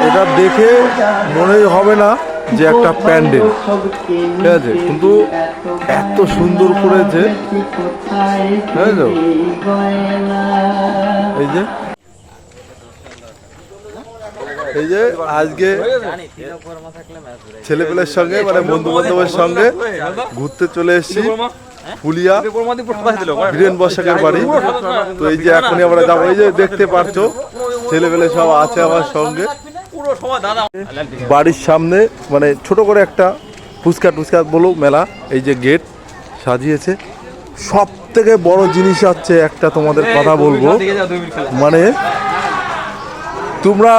এটা দেখে মনেই হবে না যে একটা প্যান্ডেল, ঠিক আছে, কিন্তু এত সুন্দর করেছে। এই যে আজকে ছেলেপেলের সঙ্গে মানে বন্ধু বান্ধবের সঙ্গে ঘুরতে চলে এসেছি ফুলিয়া বীরেন বসাকের বাড়ি। তো এই যে এখনই আমরা যাবো, এই যে দেখতে পারছো ছেলেপেলে সব আছে আমার সঙ্গে। বাড়ির সামনে মানে ছোট করে একটা ফুচকা টুচকা বলো মেলা, এই যে গেট সাজিয়েছে। সব থেকে বড় জিনিস হচ্ছে একটা তোমাদের কথা বলবো, মানে তোমরা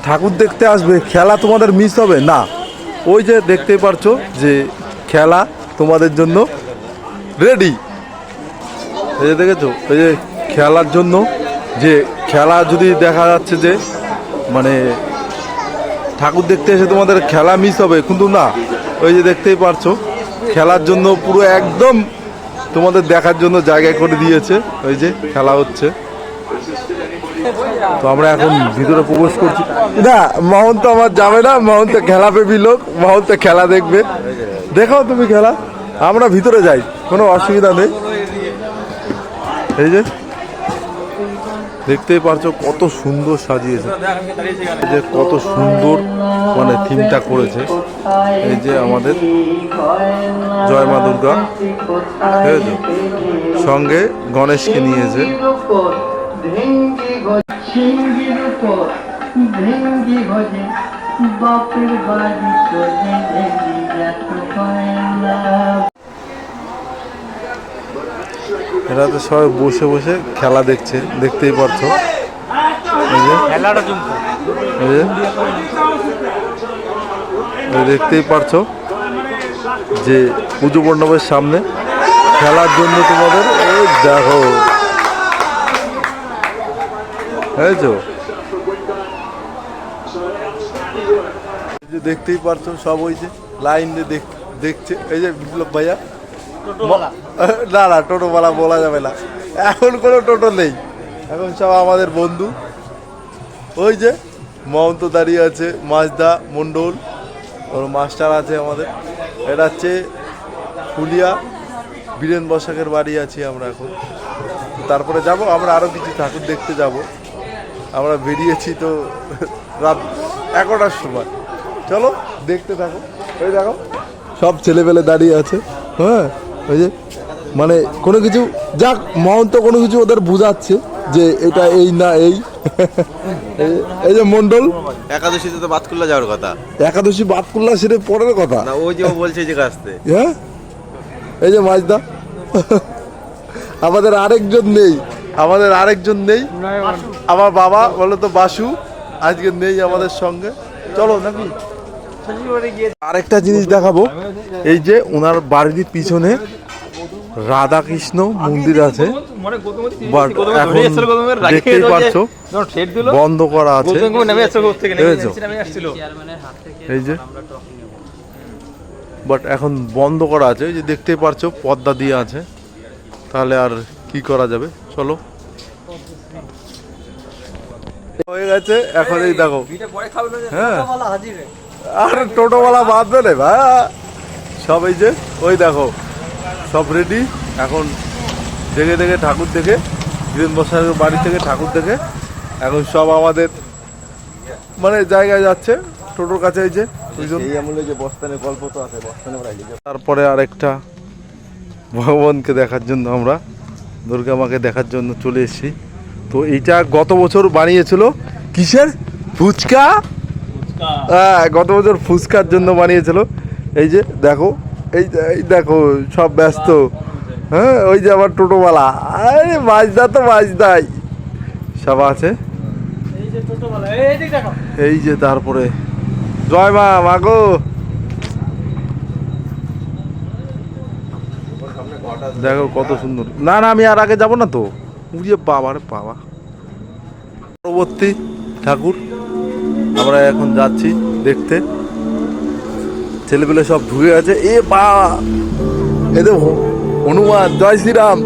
ঠাকুর দেখতে আসবে, খেলা তোমাদের মিস হবে না। ওই যে দেখতেই পারছো যে খেলা তোমাদের জন্য রেডি, এই যে দেখেছো, এই যে খেলার জন্য যে খেলা যদি দেখা যাচ্ছে যে মানে ঠাকুর দেখতে এসে তোমাদের খেলা মিস হবে, কিন্তু না, ওই যে দেখতেই পারছো খেলার জন্য পুরো একদম তোমাদের দেখার জন্য জায়গা করে দিয়েছে। ওই যে খেলা হচ্ছে, তো আমরা এখন ভিতরে প্রবেশ করছি। না, মোহন তো আমার যাবে না, মোহন তো খেলা পেবি লোক, মোহন তো খেলা দেখবে। দেখাও তুমি খেলা, আমরা ভিতরে যাই, কোনো অসুবিধা নেই। এই যে দেখতেই পারছো কত সুন্দর সাজিয়েছে, এই যে কত সুন্দর মানে থিমটা করেছে। এই যে আমাদের জয় মা দুর্গা, ঠিক আছে, সঙ্গে গণেশকে নিয়েছে। এরা তো সবাই বসে বসে খেলা দেখছে, দেখতেই পারছো। দেখতেই পারছো যে পুজো মণ্ডপের সামনে খেলার জন্য তোমাদের এই দেখো, বুঝেছো, দেখতেই পারছো সব ওই যে লাইন দিয়ে দেখছে। এই যে বিপ্লব ভাইয়া, না না টোটোওয়ালা বলা যাবে না, এখন কোনো টোটো নেই, এখন সব আমাদের বন্ধু। ওই যে মহন্ত দাঁড়িয়ে আছে, মাজদা মণ্ডল, ওর মাস্টার আছে আমাদের। এটা হচ্ছে ফুলিয়া বীরেন বসাকের বাড়ি আছি আমরা এখন। তারপরে যাব আমরা আরও কিছু ঠাকুর দেখতে যাব। আমরা বেরিয়েছি তো রাত 11টার সময়, চলো দেখতে থাকো। ওই দেখো সব ছেলেপেলে দাঁড়িয়ে আছে। হ্যাঁ, ওই যে মানে কোনো কিছু যাক, মহন্ত কোনো কিছু ওদের বুঝাচ্ছে যে এটা এই না এই। এই যে মন্ডল, একাদশীতে তো বাতকুল্লা যাওয়ার কথা, একাদশী বাতকুল্লা সেটা পরের কথা না, ওই যে ও বলছে যে আসতে। হ্যাঁ, এই যে মাজদা, আমাদের আরেকজন নেই, আমাদের আরেকজন নেই, আমার বাবা বলে তো বাসু আজকে নেই আমাদের সঙ্গে। চলো নাকি আরেকটা জিনিস দেখাবো। এই যে ওনার বাড়ির পিছনে রাধাকৃষ্ণ মন্দির আছে, দেখতেই পারছো বন্ধ করা আছে। এই যে বাট এখন বন্ধ করা আছে, এই যে দেখতেই পারছো পর্দা দিয়ে আছে, তাহলে আর কি করা যাবে। চলো হয়ে গেছে এখন, এই দেখো। হ্যাঁ, আর টোটোওয়ালা বাঁধবে রে ভাই সব। এই যে ওই দেখো সব রেডি, এখন দেখে দেখে ঠাকুর দেখে বীরেন বসাকের বাড়ি থেকে ঠাকুর দেখে এখন সব আমাদের মানে জায়গায় যাচ্ছে টোটোর কাছে। এই যে তারপরে আরেকটা ভগবানকে দেখার জন্য আমরা দুর্গা মাকে দেখার জন্য চলে এসেছি। তো এইটা গত বছর বানিয়েছিল কিসের ফুচকা, হ্যাঁ গত বছর ফুচকার জন্য বানিয়েছিল। এই যে দেখো, এই দেখো সব ব্যস্ত। হ্যাঁ, ওই যে আবার টোটোওয়ালা, আরে মাজদা তো মাজদাই সব আছে। এই যে তারপরে জয় মা মাগো, দেখো কত সুন্দর। না না আমি আর আগে যাবো না তো, উড়িয়ে বাবা রে বাবা। পরবর্তী ঠাকুর আমরা এখন যাচ্ছি দেখতে, ছেলেপেলে সব ঢুকে গেছে। এ বা এ তো হনুমান, জয় শ্রীরাম।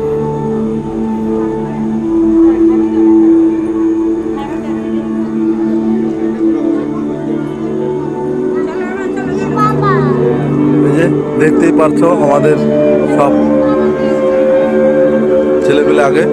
দেখতেই পারছো আমাদের সব ছেলেপেলে আগে